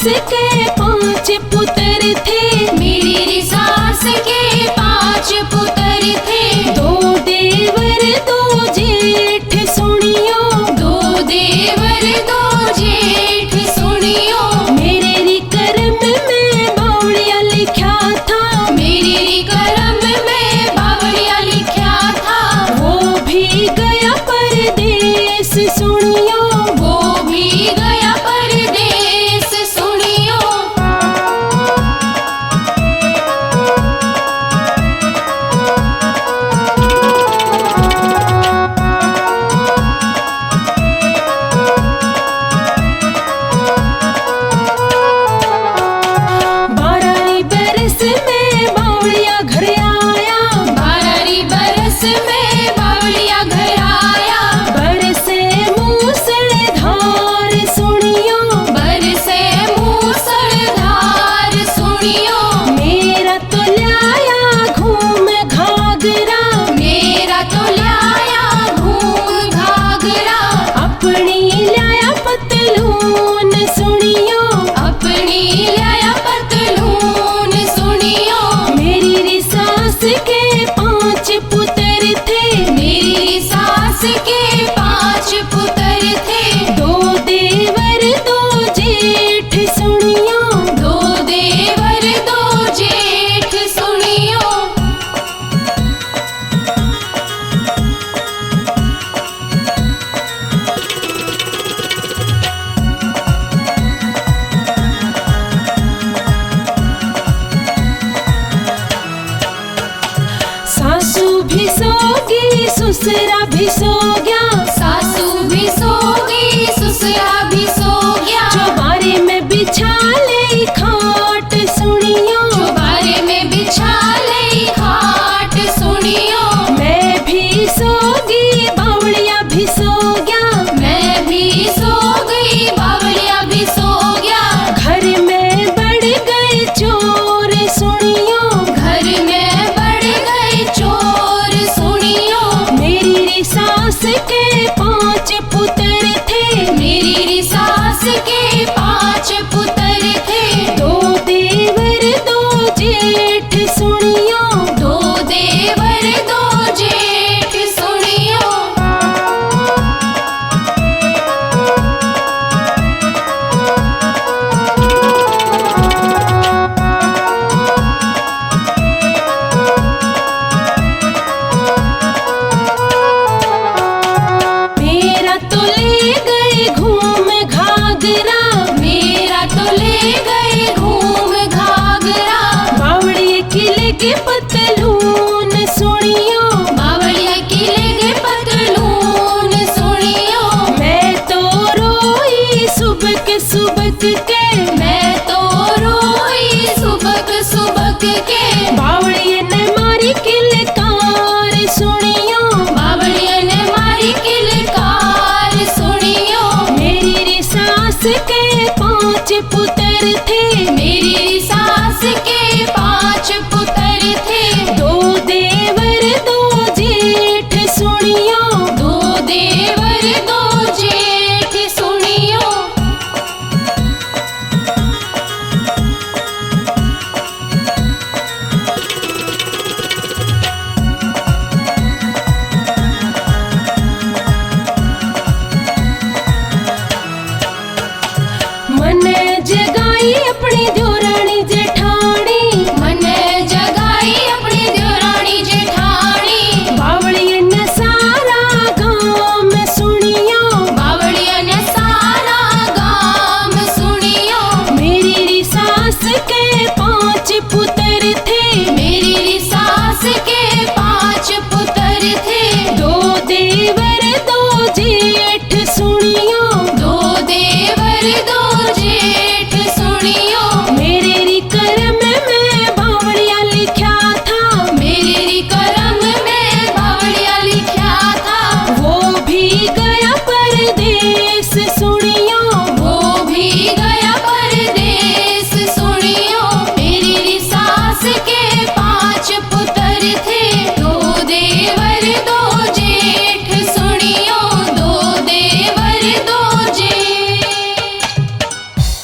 सास के 5 पुत्र थे, मेरी सास के 5 पुत्र थे। 2 देवर 2 जेठ सुनियो, 2 देवर 2 जेठ सुनियो। मेरे री कर्म में बावड़िया लिखा था, मेरे री कर्म में बावड़िया लिखा था। वो भी गया परदेस सुनियो, वो भी गया परदेस सुनियो। बारारी बरस में बावड़िया घर आया, 12 बरस में बावड़िया घर आया। बरसे मूसलाधार सुनियो, बरसे मूसलाधार सुनियो। मेरा तो लाया घूम घाघरा, मेरा तो लाया घूम घाघरा। अपनी लाया पतलून सुनियो, अपनी लाया पतलून सुनियो। मेरी री सास के 5 पुत्र थे, मेरी सास के 5 पुत्र थे। 2 देवर 2 जेठ सुनियो, 2 देवर 2 जेठ सुनियो। सासू भी सोगी ससुरा भी सो गया, सासू भी सो गई ससुरा भी सो गया। चौबारे में बिछा ले खाट सुनियो, चौबारे में बिछा ले खाट सुनियो। मैं भी सोगी बावड़िया भी सो गया, मैं भी सो गई बावड़िया भी सो गया। घर में बढ़ गए चोर सुनियो, घर में बढ़ गए चोर सुनियो। मेरी री सास के 5 पुत्र थे, मेरी री सास के 5 पुत्र थे। 2 देवर 2 जेठ सुनियो, 2 देवर 2 जेठ सुनियो। मेरा तो ले गए घूम घाघरा, मेरा तो ले गए घूम घाघरा। बावड़िए किले के पतलून सुनियो, बावड़िया किले के पतलून सुनियो। मैं तो रोई सुबक सुबक